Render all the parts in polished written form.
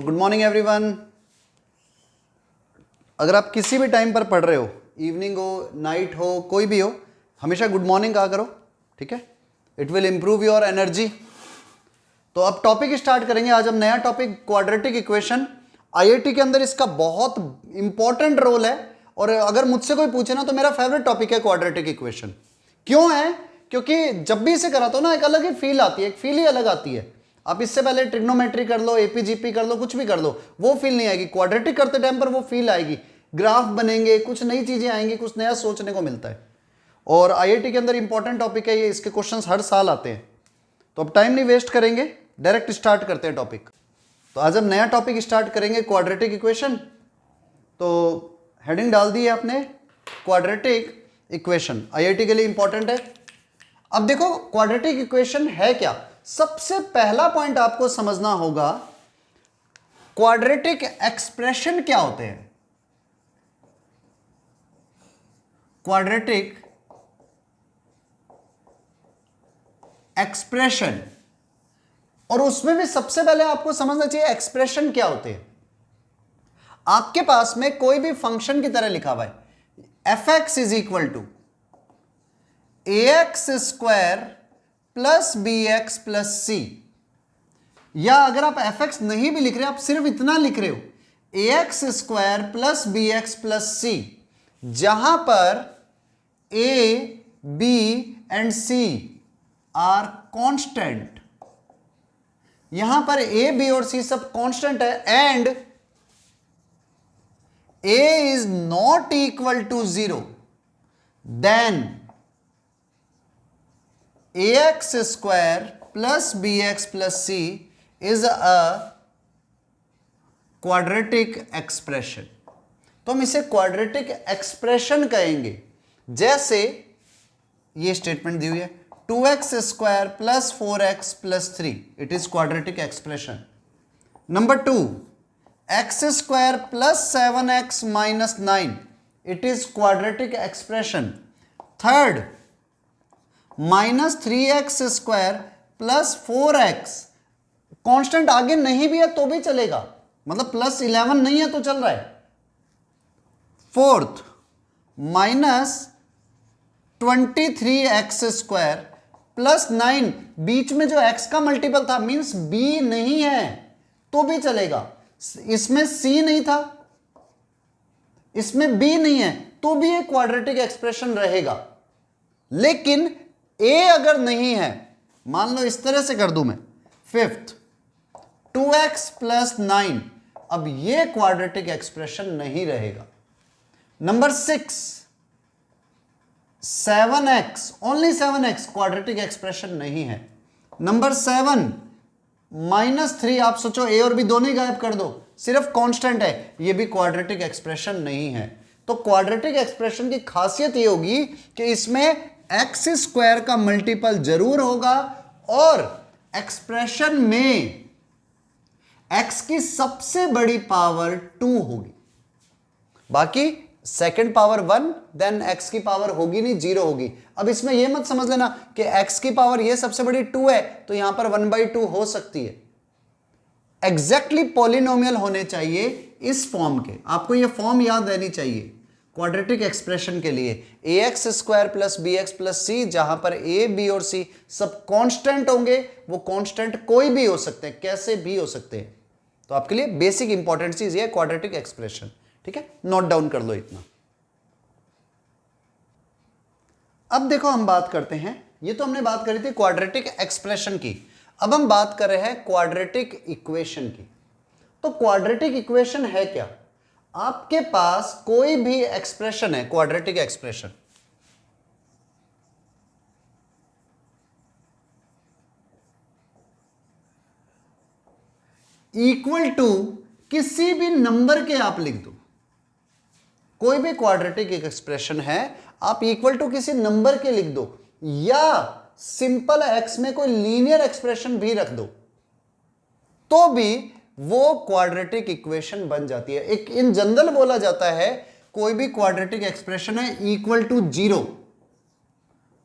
Good morning everyone. अगर आप किसी भी टाइम पर पढ़ रहे हो, इवनिंग हो, नाइट हो, कोई भी हो, हमेशा गुड मॉर्निंग कहा करो, ठीक है। It will improve your energy. तो अब टॉपिक स्टार्ट करेंगे। आज हम नया टॉपिक क्वाड्रेटिक इक्वेशन। आईआईटी के अंदर इसका बहुत इंपॉर्टेंट रोल है और अगर मुझसे कोई पूछे ना तो मेरा फेवरेट टॉपिक है क्वाड्रेटिक इक्वेशन। क्यों है? क्योंकि जब भी इसे कराता हूं ना एक अलग ही फील आती है, एक फील ही अलग आती है। आप इससे पहले ट्रिग्नोमेट्री कर लो, एपीजीपी कर लो, कुछ भी कर लो, वो फील नहीं आएगी। क्वाड्रेटिक करते टाइम पर वो फील आएगी। ग्राफ बनेंगे, कुछ नई चीजें आएंगी, कुछ नया सोचने को मिलता है। और आईआईटी के अंदर इंपॉर्टेंट टॉपिक है ये, इसके क्वेश्चंस हर साल आते हैं। तो अब टाइम नहीं वेस्ट करेंगे, डायरेक्ट स्टार्ट करते हैं टॉपिक। तो आज हम नया टॉपिक स्टार्ट करेंगे क्वाड्रेटिक इक्वेशन। तो हेडिंग डाल दी है आपने, क्वाड्रेटिक इक्वेशन, आईआईटी के लिए इंपॉर्टेंट है। अब देखो क्वाड्रेटिक इक्वेशन है क्या। सबसे पहला पॉइंट आपको समझना होगा क्वाड्रेटिक एक्सप्रेशन क्या होते हैं। क्वाड्रेटिक एक्सप्रेशन, और उसमें भी सबसे पहले आपको समझना चाहिए एक्सप्रेशन क्या होते हैं। आपके पास में कोई भी फंक्शन की तरह लिखा हुआ है f x is equal to a x square plus b x plus c, या अगर आप एफ एक्स नहीं भी लिख रहे, आप सिर्फ इतना लिख रहे हो a x square plus b x plus c, जहां पर a b and c are constant. यहां पर ए बी और सी सब कांस्टेंट है and a is not equal to 0, then ax square plus b x plus c is a quadratic expression. तो हम इसे क्वाड्रेटिक एक्सप्रेशन कहेंगे। जैसे ये स्टेटमेंट दी हुई है 2x square plus 4x plus 3, it is quadratic expression. Number 2, x square plus 7x minus 9, it is quadratic expression. Third, minus 3x square plus 4x, constant आगे नहीं भी है तो भी चलेगा, मतलब प्लस 11 नहीं है तो चल रहा है। Fourth, minus 23x square plus 9, बीच में जो x का मल्टीपल था मींस b नहीं है तो भी चलेगा। इसमें c नहीं था, इसमें b नहीं है तो भी एक क्वाड्रेटिक एक्सप्रेशन रहेगा। लेकिन a अगर नहीं है, मान लो इस तरह से कर दूं मैं, फिफ्थ 2x प्लस 9, अब ये क्वाड्रेटिक एक्सप्रेशन नहीं रहेगा। Number 6, 7x, only 7x quadratic expression नहीं है। नंबर 7, माइनस 3, आप सोचो a और b दोनों ही गायब कर दो, सिर्फ कांस्टेंट है, ये भी क्वाड्रेटिक एक्सप्रेशन नहीं है। तो क्वाड्रेटिक एक्सप्रेशन की खासियत ये होगी कि इसमें एक्स स्क्वायर का मल्टीपल जरूर होगा और एक्सप्रेशन में एक्स की सबसे बड़ी पावर 2 होगी, बाकी सेकंड पावर 1, देन एक्स की पावर होगी नहीं, 0 होगी। अब इसमें यह मत समझ लेना कि एक्स की पावर ये सबसे बड़ी 2 है तो यहां पर 1/2 हो सकती है। एग्जैक्टली पॉलिनोमियल होने चाहिए इस फॉर्म के, आपको यह फॉर्म याद रहनी चाहिए क्वाड्रेटिक एक्सप्रेशन के लिए। A x square plus b x plus c, जहां पर ए बी और सी सब कांस्टेंट होंगे, वो कांस्टेंट कोई भी हो सकते हैं, कैसे भी हो सकते हैं। तो आपके लिए बेसिक इंपॉर्टेंट चीज ये है क्वाड्रेटिक एक्सप्रेशन, ठीक है, नोट डाउन कर लो इतना। अब देखो हम बात करते हैं, ये तो हमने बात करी थी क्वाड्रेटिक एक्सप्रेशन की, अब हम बात कर रहे हैं क्वाड्रेटिक इक्वेशन की। तो क्वाड्रेटिक इक्वेशन है क्या? आपके पास कोई भी एक्सप्रेशन है, क्वाड्रेटिक एक्सप्रेशन, इक्वल टू किसी भी नंबर के आप लिख दो, कोई भी क्वाड्रेटिक एक्सप्रेशन है आप इक्वल टू किसी नंबर के लिख दो, या सिंपल एक्स में कोई लीनियर एक्सप्रेशन भी रख दो, तो भी वो क्वाड्रेटिक इक्वेशन बन जाती है। एक इन जनरल बोला जाता है कोई भी क्वाड्रेटिक एक्सप्रेशन है इक्वल टू 0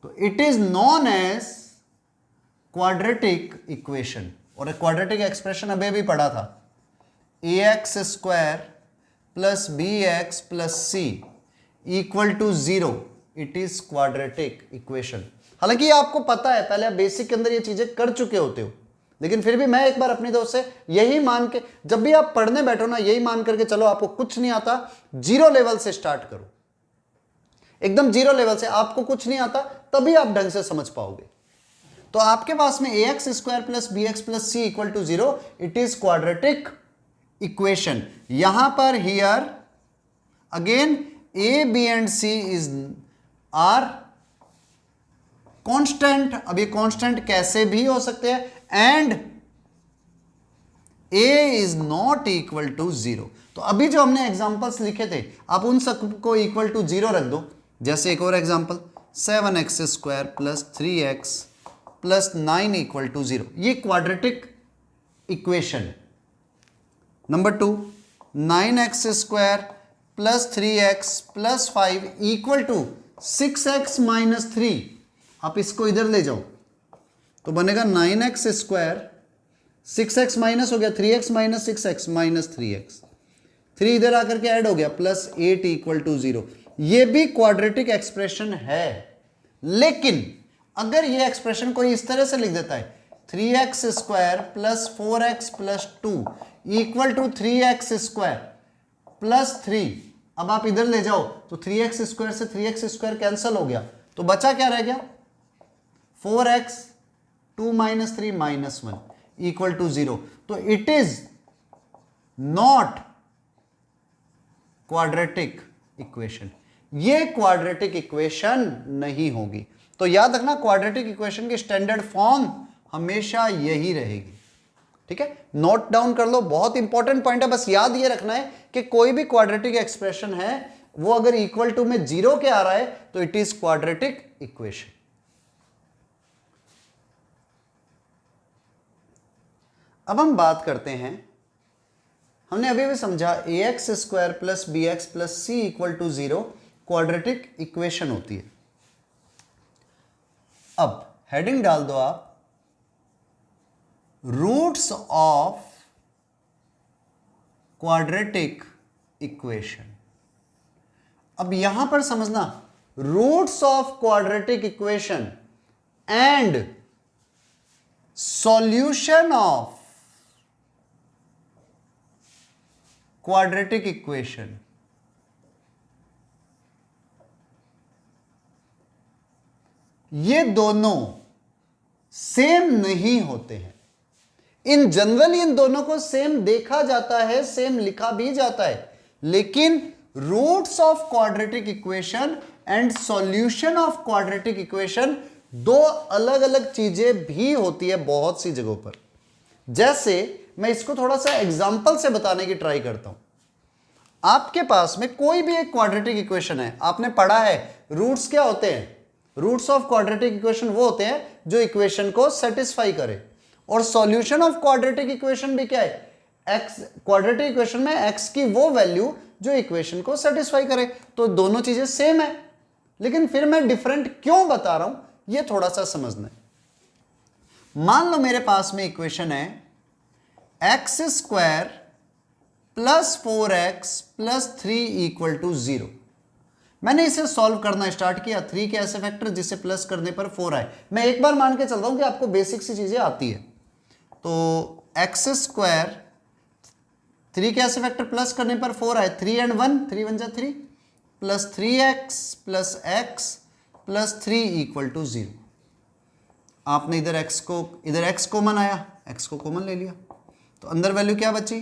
तो it is known as quadratic equation. और क्वाड्रेटिक एक्सप्रेशन अभी भी पढ़ा था, a x square plus b x plus c equal to 0, it is quadratic equation. हालांकि आपको पता है, पहले आप बेसिक के अंदर ये चीजें कर चुके होते हो, लेकिन फिर भी मैं एक बार अपनी तरफ से यही मान के, जब भी आप पढ़ने बैठो ना, यही मान करके चलो आपको कुछ नहीं आता, जीरो लेवल से स्टार्ट करो, एकदम जीरो लेवल से। आपको कुछ नहीं आता तभी आप ढंग से समझ पाओगे। तो आपके पास में a x square plus b x plus c equal to 0, it is quadratic equation. यहां पर here again a b and c is are constant. अब ये कांस्टेंट कैसे भी हो सकते हैं, and a is not equal to 0। तो अभी जो हमने एग्जांपल्स लिखे थे, आप उन सब को इक्वल टू 0 रख दो। जैसे एक और example, 7x square plus 3x plus 9 equal to 0, ये क्वाड्रेटिक इक्वेशन है। Number 2, 9x square plus 3x plus 5 equal to 6x minus 3। आप इसको इधर ले जाओ तो बनेगा 9x स्क्वायर, 6x माइनस हो गया 3x minus 6x minus 3x, 3 इधर आकर के ऐड हो गया प्लस 8 इक्वल टू 0। ये भी क्वाड्रेटिक एक्सप्रेशन है। लेकिन अगर ये एक्सप्रेशन कोई इस तरह से लिख देता है, 3x square plus 4x plus 2 equal to 3x square plus 3, अब आप इधर ले जाओ तो 3x स्क्वायर से 3x स्क्वायर कैंसिल हो गया, तो बचा क्या रह गया, 4x 2 minus 3 minus 1 equal to 0। तो it is not quadratic equation, ये क्वाड्रेटिक इक्वेशन नहीं होगी। तो याद रखना, क्वाड्रेटिक इक्वेशन की स्टैंडर्ड फॉर्म हमेशा यही रहेगी। ठीक है, नोट डाउन कर लो, बहुत इंपॉर्टेंट पॉइंट है। बस याद ये रखना है कि कोई भी क्वाड्रेटिक एक्सप्रेशन है वो अगर इक्वल टू में 0 के आ रहा है तो इट इज क्वाड्रेटिक इक्वेशन। अब हम बात करते हैं, हमने अभी भी समझा a x square plus b x plus c equal to 0 quadratic equation होती है। अब हेडिंग डाल दो आप, रूट्स ऑफ क्वाड्रेटिक इक्वेशन। अब यहां पर समझना, roots of quadratic equation and solution of quadratic equation, ये दोनों सेम नहीं होते हैं। इन जनरल इन दोनों को सेम देखा जाता है, सेम लिखा भी जाता है, लेकिन roots of quadratic equation and solution of quadratic equation दो अलग अलग चीजें भी होती है बहुत सी जगहों पर। जैसे मैं इसको थोड़ा सा एग्जांपल से बताने की ट्राई करता हूं। आपके पास में कोई भी एक क्वाड्रेटिक इक्वेशन है, आपने पढ़ा है रूट्स क्या होते हैं, रूट्स ऑफ क्वाड्रेटिक इक्वेशन वो होते हैं जो इक्वेशन को सेटिस्फाई करे, और सॉल्यूशन ऑफ क्वाड्रेटिक इक्वेशन भी क्या है, एक्स, क्वाड्रेटिक इक्वेशन में एक्स की वो वैल्यू जो इक्वेशन को सेटिस्फाई करे। तो दोनों चीजें सेम है, लेकिन फिर मैं डिफरेंट क्यों बता रहा हूं ये थोड़ा सा समझना है। मान लो मेरे पास में इक्वेशन है x square plus 4x plus 3 equal to 0। मैंने इसे सॉल्व करना स्टार्ट किया, 3 के ऐसे फैक्टर जिसे प्लस करने पर 4 आए। मैं एक बार मान के चलता हूं कि आपको बेसिक सी चीजें आती है। तो एक्स स्क्वायर, 3 के ऐसे फैक्टर प्लस करने पर 4 आए, 3 एंड 1, 3 1 जा 3 plus 3x plus x plus 3 equal to 0। आपने इधर x कॉमन आया, x को कॉमन ले लिया, तो अंदर वैल्यू क्या बची,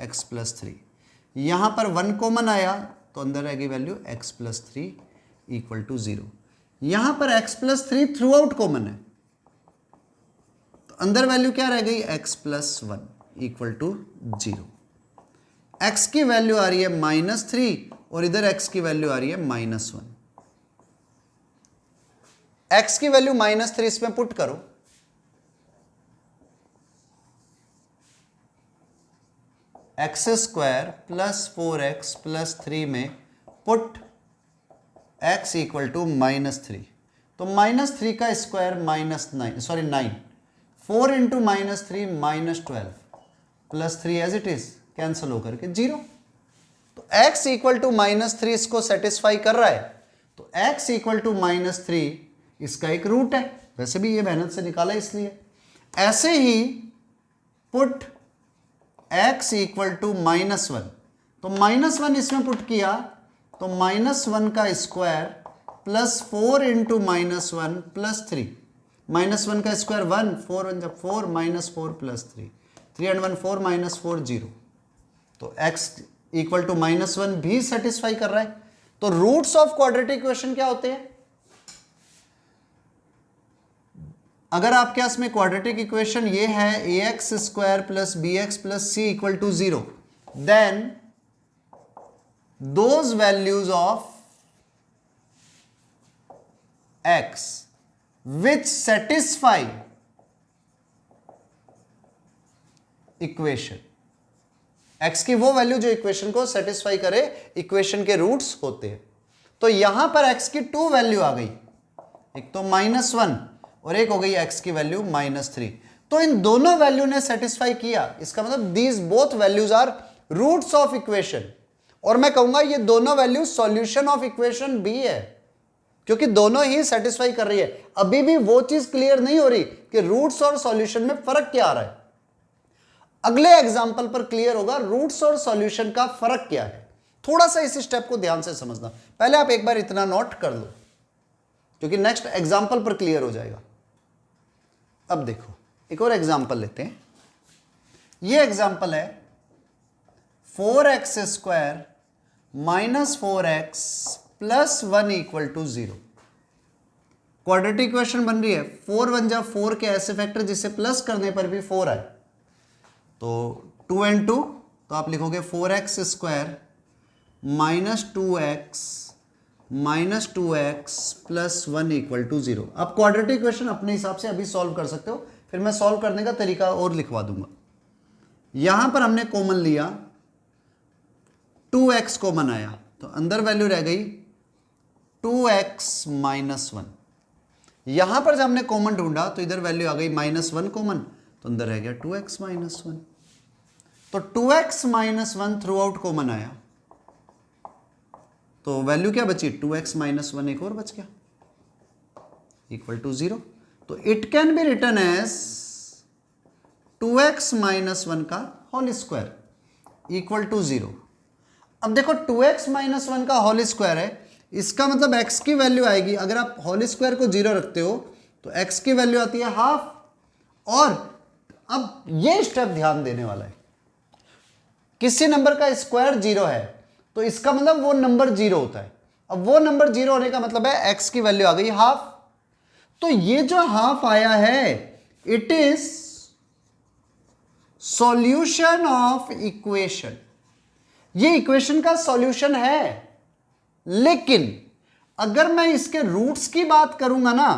x प्लस 3। यहां पर 1 कॉमन आया तो अंदर रहेगी value x plus 3 equal to 0। यहां पर x plus 3 throughout common है, तो अंदर वैल्यू क्या रह गई, x plus 1 equal to 0। x की वैल्यू आ रही है -3 और इधर x की वैल्यू आ रही है -1। x की वैल्यू -3 इसमें पुट करो, x square plus 4x plus 3 में पुट x इक्वल टू -3, तो -3 का square -9, 4 into -3 -12 plus 3 as it is cancel होकर के 0। तो x इक्वल टू -3 इसको सेटिस्फाई कर रहा है, तो x इक्वल टू -3 इसका एक रूट है, वैसे भी ये मेहनत से निकाला इसलिए। ऐसे ही पुट x इक्वल टू -1, तो -1 इसमें पुट किया तो -1 का स्क्वायर प्लस 4 इंटू -1 प्लस 3, -1 का स्क्वायर 1, 4 1 जब 4 -4 प्लस 3, 3 and 1 4 -4 0। तो x इक्वल टू -1 भी सेटिस्फाई कर रहा है। तो रूट्स ऑफ क्वाड्रेटिक इक्वेशन क्या होते हैं? अगर आपके पास में क्वाड्रेटिक इक्वेशन ये है ax square plus bx plus c equal to 0, then those values of x which satisfy equation, x की वो वैल्यू जो इक्वेशन को सेटिस्फाई करे, इक्वेशन के रूट्स होते हैं। तो यहां पर x की 2 वैल्यू आ गई, एक तो -1 और एक हो गई x की वैल्यू -3। तो इन दोनों वैल्यू ने सेटिस्फाई किया, इसका मतलब these both values are roots of equation. और मैं कहूंगा ये दोनों वैल्यू सॉल्यूशन ऑफ इक्वेशन भी है, क्योंकि दोनों ही सेटिस्फाई कर रही है। अभी भी वो चीज क्लियर नहीं हो रही कि रूट्स और सॉल्यूशन में फर्क क्या आ रहा है। अगले एग्जाम्पल पर क्लियर होगा रूट्स और सॉल्यूशन का फर्क क्या है। थोड़ा सा इस स्टेप को ध्यान से समझना, पहले आप एक बार इतना नोट कर लो, क्योंकि नेक्स्ट एग्जाम्पल पर क्लियर हो जाएगा। अब देखो एक और एग्जाम्पल लेते हैं। ये एग्जाम्पल है 4x square -4x plus 1 equal to 0। Quadratic equation बन रही है 4 1 जा 4 के ऐसे फैक्टर जिसे प्लस करने पर भी 4 आए, तो 2 and 2, तो आप लिखोगे 4x square -2x plus 1 equal to 0। आप क्वाड्रेटिक इक्वेशन अपने हिसाब से अभी सॉल्व कर सकते हो, फिर मैं सॉल्व करने का तरीका और लिखवा दूंगा। यहां पर हमने कॉमन लिया, 2x कॉमन आया, तो अंदर वैल्यू रह गई 2x -1। यहां पर जब हमने कॉमन ढूंढा तो इधर वैल्यू आ गई -1 कॉमन, तो अंदर रह गया 2x -1। तो 2x -1 थ्रू आउट कॉमन आया, तो वैल्यू क्या बची? 2x -1 एक और बच गया इक्वल टू 0। तो it can be written as 2x -1 का होल स्क्वायर इक्वल टू 0। अब देखो 2x -1 का होल स्क्वायर है, इसका मतलब x की वैल्यू आएगी, अगर आप होल स्क्वायर को 0 रखते हो तो x की वैल्यू आती है हाफ। और अब ये स्टेप ध्यान देने वाला है, किसी नंबर का स्क्वायर 0 है तो इसका मतलब वो नंबर 0 होता है। अब वो नंबर 0 होने का मतलब है x की वैल्यू आ गई हाफ। तो ये जो हाफ आया है it is solution of equation, ये इक्वेशन का सॉल्यूशन है। लेकिन अगर मैं इसके रूट्स की बात करूंगा ना,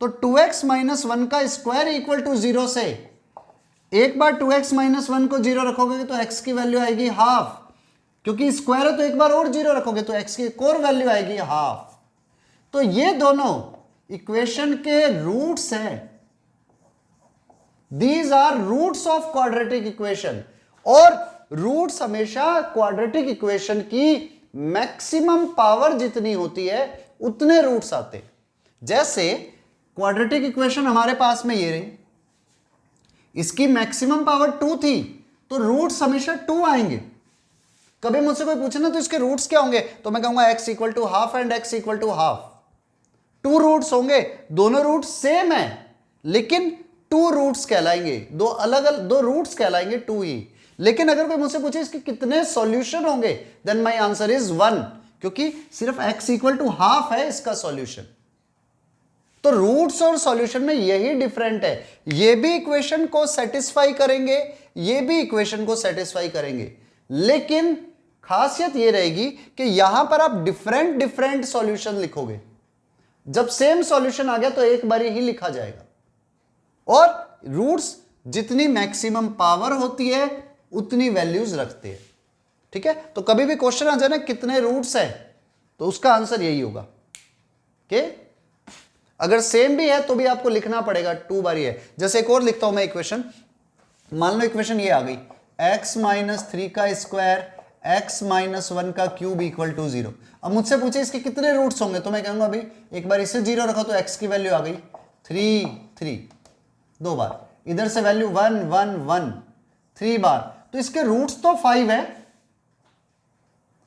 तो 2x -1 का स्क्वायर इक्वल टू 0 से एक बार 2x -1 को 0 रखोगे तो x की वैल्यू आएगी हाफ, क्योंकि स्क्वायर है तो एक बार और 0 रखोगे तो x की एक और वैल्यू आएगी हाफ। तो ये दोनों इक्वेशन के रूट्स हैं, these are roots of quadratic equation. और रूट्स हमेशा क्वाड्रेटिक इक्वेशन की मैक्सिमम पावर जितनी होती है उतने रूट्स आते हैं। जैसे क्वाड्रेटिक इक्वेशन हमारे पास में ये रही, इसकी मैक्सिमम पावर 2 थी, तो रूट्स हमेशा 2 आएंगे। कभी मुझसे कोई पूछे ना तो इसके रूट्स क्या होंगे, तो मैं कहूंगा x equal to half and x equal to half. 2 roots होंगे, दोनों रूट्स सेम है लेकिन 2 रूट्स कहलाएंगे, दो रूट्स कहलाएंगे 2 ही। लेकिन अगर कोई मुझसे पूछे इसके कितने सॉल्यूशन होंगे, देन माय आंसर इज 1, क्योंकि सिर्फ x इक्वल टू हाफ है इसका सॉल्यूशन। तो रूट्स और सॉल्यूशन में यही डिफरेंट है, ये भी इक्वेशन को सेटिस्फाई करेंगे, ये भी इक्वेशन को सेटिस्फाई करेंगे, लेकिन खासियत ये रहेगी कि यहां पर आप डिफरेंट डिफरेंट सॉल्यूशन लिखोगे। जब सेम सॉल्यूशन आ गया तो एक बार ही लिखा जाएगा। और रूट्स जितनी मैक्सिमम पावर होती है उतनी वैल्यूज रखते हैं, ठीक है। तो कभी भी क्वेश्चन आ जाए ना कितने रूट्स है, तो उसका आंसर यही होगा कि अगर सेम भी है तो भी आपको लिखना पड़ेगा 2 बार ही है। जैसे एक और लिखता हूं मैं इक्वेशन, मान लो इक्वेशन ये आ गई x माइनस 3 का स्क्वायर x माइनस 1 का क्यूब इक्वल टू 0। अब मुझसे पूछे इसके कितने रूट्स होंगे, तो मैं कहूंगा भाई एक बार इसे 0 रखो तो x की वैल्यू आ गई 3 2 बार, इधर से वैल्यू 1 1 1 3 बार, तो इसके रूट्स तो 5 है,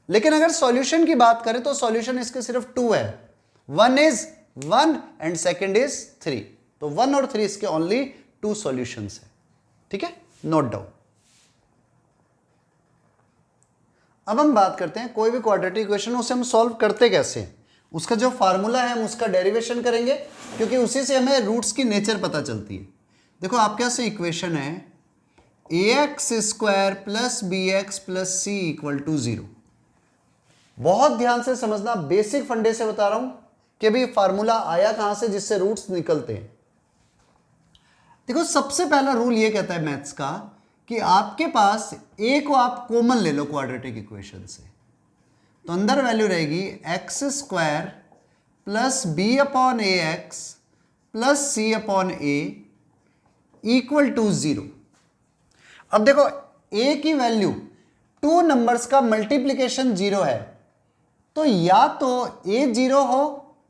लेकिन अगर सॉल्यूशन की बात करें तो सॉल्यूशन इसके सिर्फ 2 है। 1 इज 1 एंड सेकेंड इज 3, तो 1 और 3 इसके ओनली 2 सॉल्यूशंस है। ठीक है, नोट डाउन। अब हम बात करते हैं कोई भी क्वाड्रेटिक इक्वेशन उसे हम सॉल्व करते कैसे हैं, उसका जो फार्मूला है हम उसका डेरिवेशन करेंगे, क्योंकि उसी से हमें रूट्स की नेचर पता चलती है। देखो आपके यहाँ से इक्वेशन है ax square plus bx plus c equal to 0। बहुत ध्यान से समझना, बेसिक फंडे से बता रहा हूं कि भाई फार्मूला आया कहां से जिससे रूट्स निकलते हैं। देखो सबसे पहला रूल ये कहता है मैथ्स का कि आपके पास a को आप कॉमन ले लो क्वाड्रेटिक इक्वेशन से, तो अंदर वैल्यू रहेगी x square plus b upon a x plus c upon a equal to 0। अब देखो a की वैल्यू 2 नंबर्स का मल्टीप्लीकेशन 0 है, तो या तो a 0 हो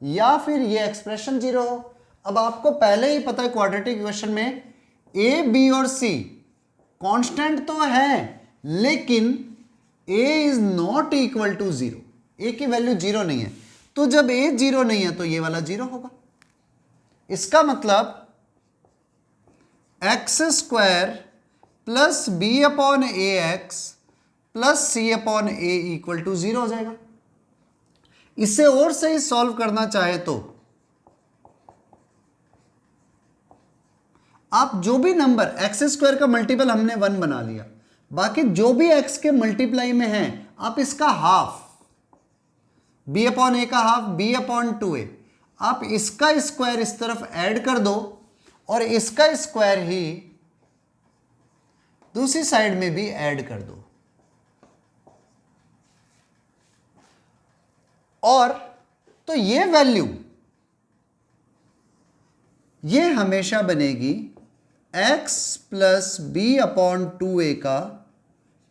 या फिर ये एक्सप्रेशन 0 हो। अब आपको पहले ही पता है क्वाड्रेटिक इक्वेशन में a b और c कांस्टेंट तो है, लेकिन a is not equal to 0, a की वैल्यू 0 नहीं है, तो जब a 0 नहीं है तो ये वाला 0 होगा। इसका मतलब x square plus b upon a x plus c upon a equal to 0 हो जाएगा। इसे और सही सॉल्व करना चाहे तो आप जो भी नंबर एक्स स्क्वायर का मल्टीपल हमने 1 बना लिया, बाकी जो भी एक्स के मल्टीप्लाई में है आप इसका हाफ, बी अपॉन ए का हाफ बी अपॉन 2a, आप इसका स्क्वायर इस तरफ ऐड कर दो और इसका स्क्वायर ही दूसरी साइड में भी ऐड कर दो, और तो ये वैल्यू ये हमेशा बनेगी x plus b upon 2a का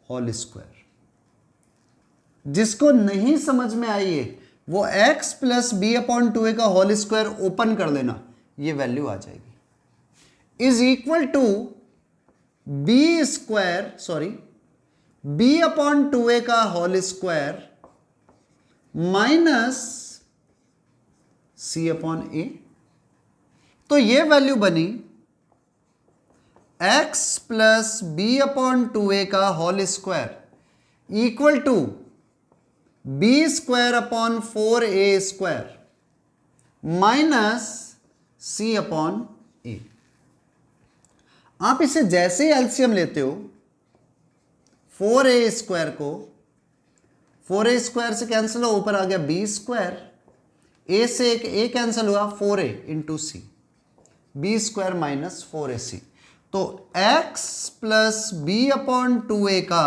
होल स्क्वायर। जिसको नहीं समझ में आई है वो x plus b upon 2a का होल स्क्वायर ओपन कर लेना, ये वैल्यू आ जाएगी, is equal to b square b upon 2a का whole square minus c upon a. तो ये वैल्यू बनी x plus b upon 2a का whole square equal to b square upon 4a square minus c upon a. आप इसे जैसे ही LCM लेते हो 4a स्क्वायर को 4a स्क्वायर से कैंसिल हो, ऊपर आ गया बी स्क्वायर, ए से एक ए कैंसिल हुआ 4a into c, b square minus 4ac। तो x plus b upon 2a का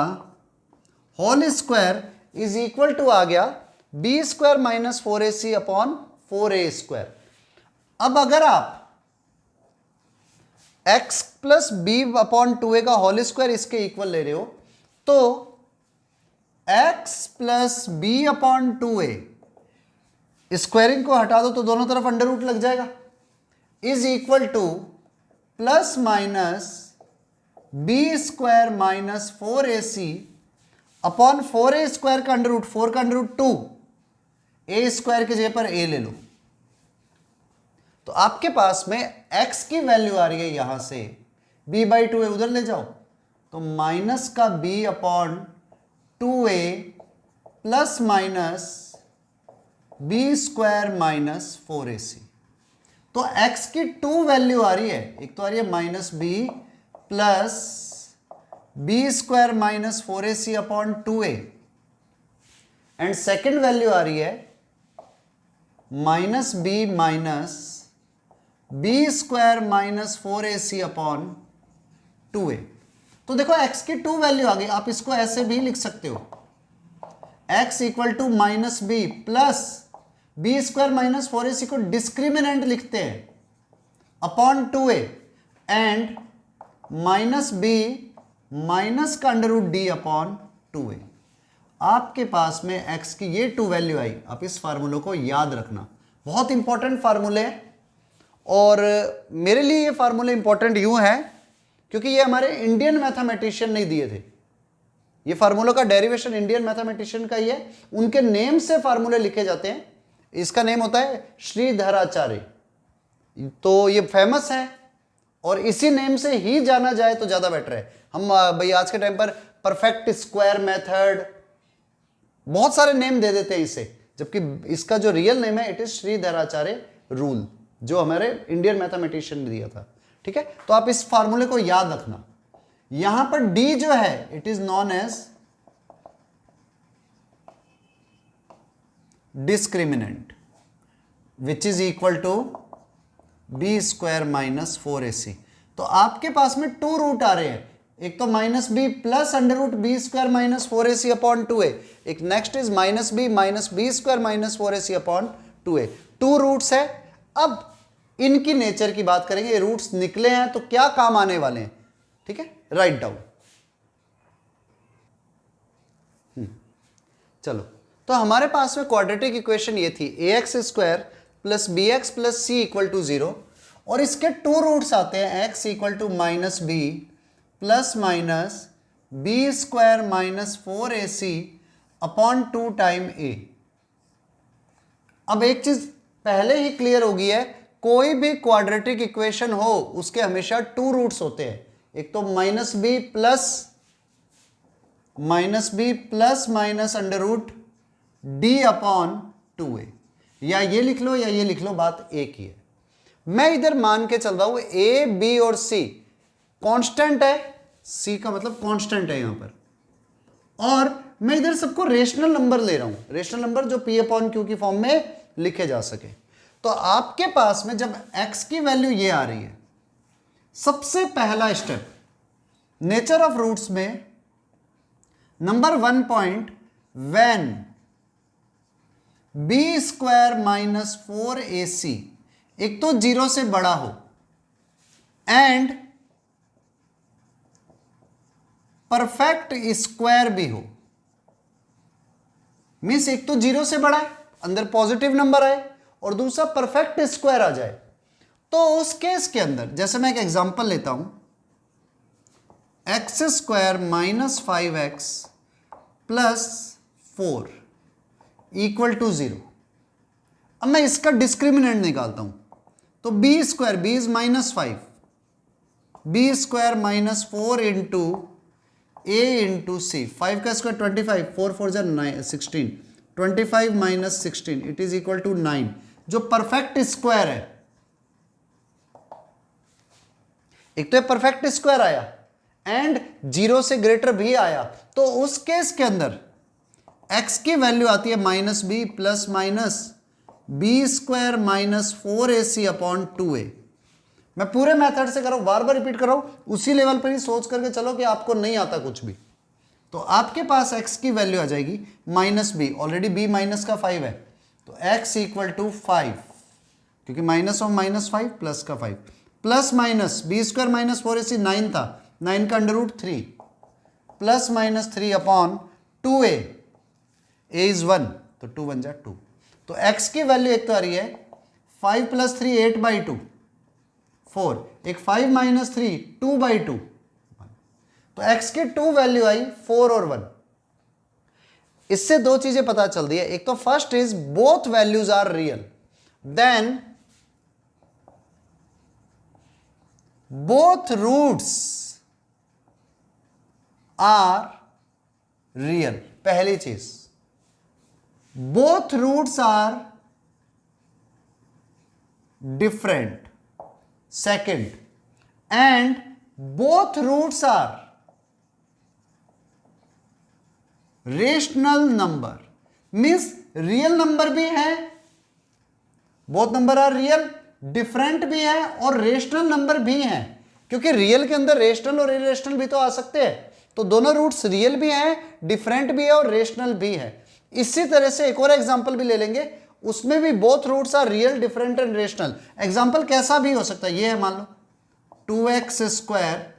whole square is equal to आ गया b square minus 4ac upon 4a square. अब अगर आप x plus b upon 2a का होल स्क्वायर इसके equal ले रहे हो तो x plus b upon 2a, squaring को हटा दो तो दोनों तरफ अंडर रूट लग जाएगा, is equal to plus minus b square minus 4ac upon 4a square का अंडर रूट 4 का अंडर रूट 2, a स्क्वायर की जगह पर a ले लो। तो आपके पास में x की वैल्यू आ रही है यहां से b बाई 2a, उधर ले जाओ तो माइनस का b upon 2a plus minus b square minus 4ac। तो x की 2 वैल्यू आ रही है, एक तो आ रही है minus b plus b square minus 4ac upon 2a, and second value आ रही है minus b minus b square minus 4ac upon 2a। तो देखो x की 2 वैल्यू आ गई, आप इसको ऐसे भी लिख सकते हो, x equal to minus b plus b square minus 4ac को डिस्क्रिमिनेंट लिखते हैं upon 2a and minus b minus का under root d upon 2a। आपके पास में x की ये 2 वैल्यू आई। आप इस फार्मूले को याद रखना, बहुत इंपॉर्टेंट फार्मूले है। और मेरे लिए ये फार्मूले इंपॉर्टेंट यूं है क्योंकि ये हमारे इंडियन मैथमेटिशियन नहीं दिए थे। ये फार्मूला का डेरिवेशन इंडियन मैथमेटिशियन का ही है, उनके नेम से फार्मूले लिखे जाते हैं। इसका नेम होता है श्रीधराचार्य, तो ये फेमस है और इसी नेम से ही जाना जाए तो ज्यादा बेटर है। हम भाई आज के टाइम पर परफेक्ट स्क्वायर मेथड, बहुत सारे नेम दे देते हैं इसे, जबकि इसका जो रियल नेम है इट इज श्रीधराचार्य रूल, जो हमारे इंडियन मैथमेटिशियन ने दिया था। ठीक है, तो आप इस फार्मूले को याद रखना। यहां पर d जो है it is known as discriminant which is equal to b square minus 4ac। तो आपके पास में 2 रूट आ रहे हैं, एक तो minus b plus under root b square minus 4ac upon 2a, एक next is minus b square minus 4ac upon 2a। 2 roots है। अब इनकी नेचर की बात करेंगे, रूट्स निकले हैं तो क्या काम आने वाले हैं। ठीक है, राइट डाउन। चलो, तो हमारे पास में क्वाड्रेटिक इक्वेशन ये थी ax square plus b x plus c equal to 0, और इसके 2 रूट्स आते हैं x equal to minus b plus minus b square minus 4ac upon 2 time a। अब एक चीज पहले ही क्लियर हो गई है, कोई भी क्वाड्रेटिक इक्वेशन हो उसके हमेशा 2 रूट्स होते हैं, एक तो minus b plus minus under root d upon 2a, या ये लिख लो या ये लिख लो, बात एक ही है। मैं इधर मान के चल रहा हूं a b और c कांस्टेंट है, c का मतलब कांस्टेंट है यहां पर, और मैं इधर सबको रेशनल नंबर ले रहा हूं, रेशनल नंबर जो p अपॉन q की फॉर्म में लिखे जा सके। तो आपके पास में जब x की वैल्यू ये आ रही है, सबसे पहला स्टेप नेचर ऑफ रूट्स में number 1 point, when b square minus 4ac एक तो 0 से बड़ा हो एंड परफेक्ट स्क्वायर भी हो, मीन्स एक तो 0 से बड़ा है, अंदर पॉजिटिव नंबर आए, और दूसरा परफेक्ट स्क्वायर आ जाए, तो उस केस के अंदर जैसे मैं एक एग्जांपल लेता हूं, x square minus 5x plus 4 equal to 0। अब मैं इसका डिस्क्रिमिनेंट निकालता हूं, तो b square, b is minus 5, b square minus 4 into a into c, 5 का स्क्वायर 25, 4 4 जा 16, 25 minus 16 it is equal to 9, जो परफेक्ट स्क्वायर है। एक तो ये परफेक्ट स्क्वायर आया एंड 0 से ग्रेटर भी आया, तो उस केस के अंदर x की वैल्यू आती है minus b plus minus b square minus 4ac upon 2a। मैं पूरे मेथड से कर रहा हूं, बार बार रिपीट कर रहा हूं, उसी लेवल पर ही सोच करके चलो कि आपको नहीं आता कुछ भी। तो आपके पास x की वैल्यू आ जाएगी minus b, already b minus का 5 है, तो x इक्वल टू 5, क्योंकि माइनस ऑफ माइनस 5 प्लस का 5, plus minus b square minus 4ac 9 था, 9 का under root 3 plus minus 3 upon 2a, a is 1 तो 2 बन जा 2। तो x की वैल्यू एक तो आ रही है 5 प्लस 3 8/2 4, एक 5 माइनस 3 2/2, तो x की 2 वैल्यू आई 4 और 1। इससे दो चीजें पता चल रही है, एक तो first is both values are real, then both roots are real. पहली चीज, both roots are different. Second, and both roots are rational number, means real number भी है, both number are real, different भी है और रेशनल नंबर भी है, क्योंकि रियल के अंदर रेशनल और इरेशनल भी तो आ सकते हैं। तो दोनों रूट्स रियल भी हैं, डिफरेंट भी है और रेशनल भी है। इसी तरह से एक और एग्जांपल भी ले लेंगे, उसमें भी both roots are real, different and rational. Example कैसा भी हो सकता है, ये है मान लो 2x स्क्वायर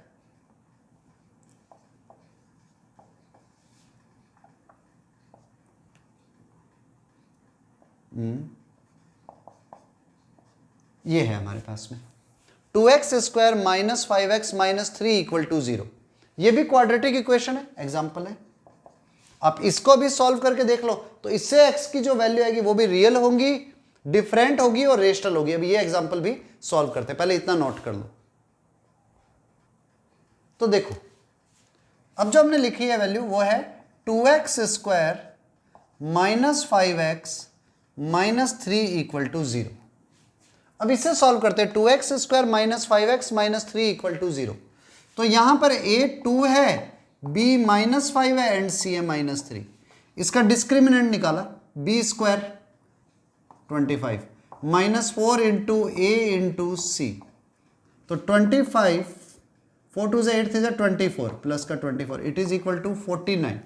ये है हमारे पास में 2x square minus 5x minus 3 equal to 0। ये भी क्वाड्रेटिक इक्वेशन है, एग्जाम्पल है। आप इसको भी सॉल्व करके देख लो, तो इससे x की जो वैल्यू आएगी वो भी रियल होगी, डिफरेंट होगी और रेशनल होगी। अभी ये एग्जाम्पल भी सॉल्व करते हैं, पहले इतना नोट कर लो। तो देखो, अब जो हमने लिखी है वैल्यू वो है 2x square minus 5x minus 3 equal to 0। अब इससे सॉल्व करते हैं, 2x square minus 5x minus 3 equal to 0। तो यहां पर a 2 है, b माइनस 5 है एंड c है माइनस 3। इसका डिस्क्रिमिनेंट निकाला, b square 25 minus 4 into a into c. तो 25, 4 2 से 8 से 24 प्लस का 24, it is equal to 49।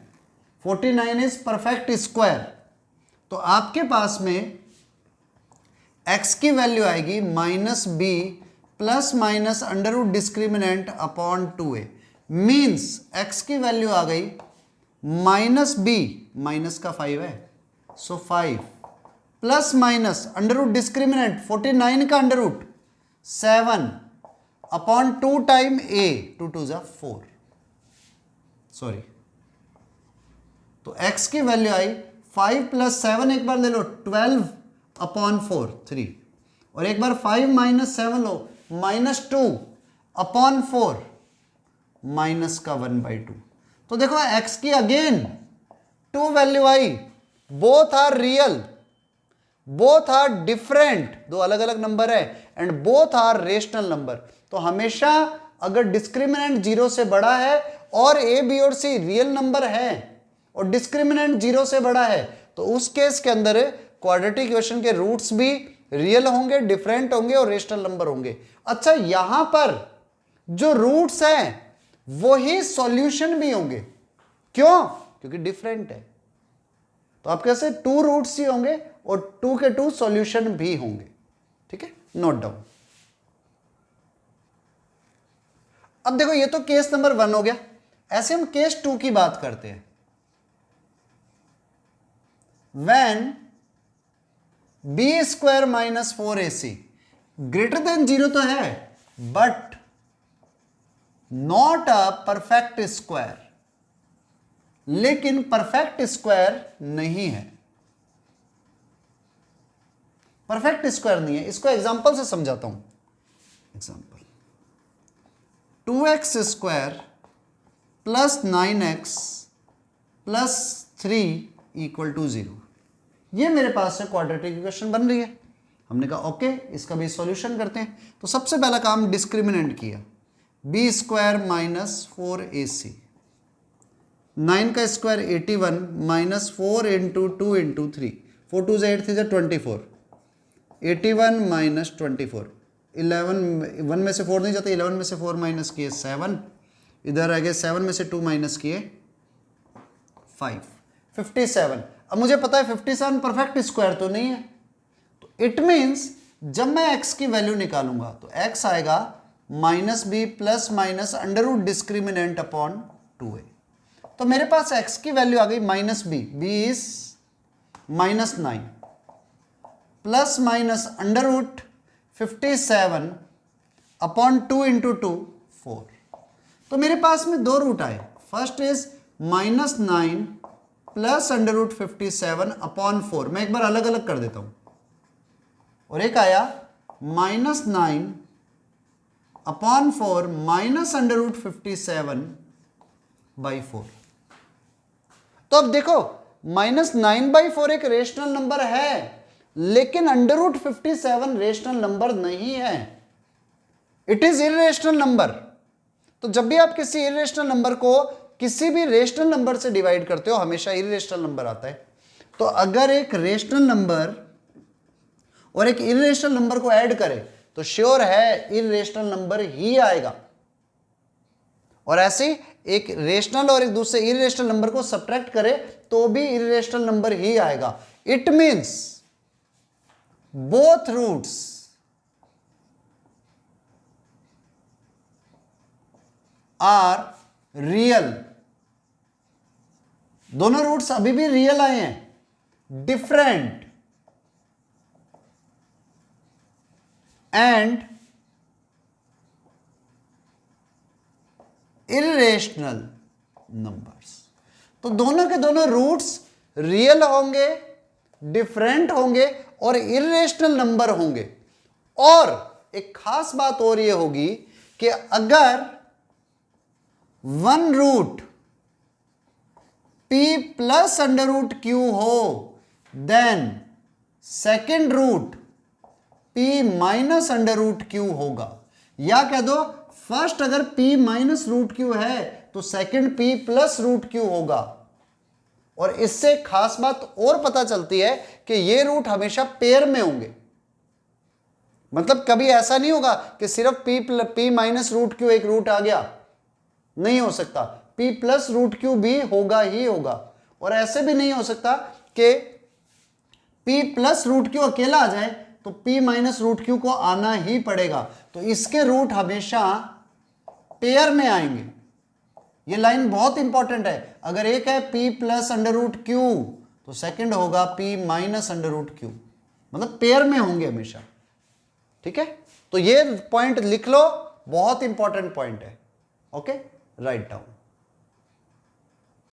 49 is perfect square. तो आपके पास में x की वैल्यू आएगी minus b plus minus under root discriminant upon 2a। Means x की वैल्यू आ गई माइनस बी, माइनस का 5 है, so 5 plus minus under root discriminant 49 का under root 7 upon 2 time a, 2 2 जा 4, सॉरी। तो x की वैल्यू आई 5 प्लस 7, एक बार ले लो 12 अपॉन 4 3, और एक बार 5 माइनस 7 लो माइनस 2 अपॉन 4 माइनस का 1/2। तो देखो x की अगेन 2 वैल्यू आई, both are real, both are different, दो अलग अलग नंबर है, and both are rational number. तो हमेशा अगर डिस्क्रिमिनेंट 0 से बड़ा है और a b और c रियल नंबर है और डिस्क्रिमिनेंट 0 से बड़ा है, तो उस केस के अंदर क्वाड्रेटिक इक्वेशन के रूट्स भी रियल होंगे, डिफरेंट होंगे और रेशनल नंबर होंगे। अच्छा, यहां पर जो रूट्स हैं वही सॉल्यूशन भी होंगे, क्यों? क्योंकि डिफरेंट है। तो आप कैसे 2 रूट्स ही होंगे और 2 के 2 सॉल्यूशन भी होंगे। ठीक है, नोट डाउन। अब देखो, ये तो केस नंबर 1 हो गया। ऐसे हम केस 2 की बात करते हैं। When b square minus 4ac greater than 0 तो है, but not a perfect square, लेकिन परफेक्ट स्क्वायर नहीं है। परफेक्ट स्क्वायर नहीं है, इसको एग्जांपल से समझाता हूं। Example 2x square plus 9x plus 3 equal to 0। ये मेरे पास से क्वाड्रेटिक इक्वेशन बन रही है। हमने कहा ओके, इसका भी सॉल्यूशन करते हैं। तो सबसे पहला काम डिस्क्रिमिनेंट किया, b स्क्वायर माइनस 4ac, 9 का स्क्वायर 81 माइनस 4 इंटू 2 इंटू 3, 4 2 से 8 3 से 24, 81 माइनस 24, 11 1 में से 4 नहीं जाता, 11 में से 4 माइनस किए 7, इधर आ गए 7 में से 2 माइनस किए 5, 57। अब मुझे पता है 57 परफेक्ट स्क्वायर तो नहीं है, तो इट मीन्स जब मैं x की वैल्यू निकालूंगा तो x आएगा minus b plus minus under root discriminant upon 2a। तो मेरे पास x की वैल्यू आ गई minus b, b is minus 9 plus minus under root 57 upon 2 into 2 4। तो मेरे पास में 2 रूट आए। First is minus 9 plus under root 57 upon 4, मैं एक बार अलग अलग कर देता हूं, और एक आया minus 9 upon 4 minus under root 57 by 4। तो अब देखो, माइनस 9/4 एक रेशनल नंबर है, लेकिन अंडर रूट 57 रेशनल नंबर नहीं है, इट इज इरेशनल नंबर। तो जब भी आप किसी इरेशनल नंबर को किसी भी रेशनल नंबर से डिवाइड करते हो, हमेशा इरेशनल नंबर आता है। तो अगर एक रेशनल नंबर और एक इरेशनल नंबर को ऐड करें तो श्योर है इरेशनल नंबर ही आएगा, और ऐसे एक रेशनल और एक दूसरे इरेशनल नंबर को सब्ट्रैक्ट करे तो भी इरेशनल नंबर ही आएगा। It means both roots are real, दोनों रूट्स अभी भी रियल आए हैं, डिफरेंट एंड इरेशनल नंबर्स। तो दोनों के दोनों रूट्स रियल होंगे, डिफरेंट होंगे और इरेशनल नंबर होंगे। और एक खास बात और ये होगी कि अगर one root p plus under root q हो, then second root p minus under root Q होगा। या कह दो फर्स्ट अगर p माइनस रूट क्यू है तो second p plus root Q होगा। और इससे खास बात और पता चलती है कि ये रूट हमेशा पेयर में होंगे। मतलब कभी ऐसा नहीं होगा कि सिर्फ p माइनस रूट क्यू एक रूट आ गया, नहीं हो सकता। p प्लस रूट क्यू भी होगा ही होगा। और ऐसे भी नहीं हो सकता कि p प्लस रूट क्यू अकेला आ जाए, तो p माइनस रूट क्यू को आना ही पड़ेगा। तो इसके रूट हमेशा पेयर में आएंगे। ये लाइन बहुत इंपॉर्टेंट है। अगर एक है p plus under root Q तो सेकंड होगा p minus under root Q, मतलब पेयर में होंगे हमेशा। ठीक है, तो ये पॉइंट लिख लो, बहुत इंपॉर्टेंट पॉइंट है। Okay, write down.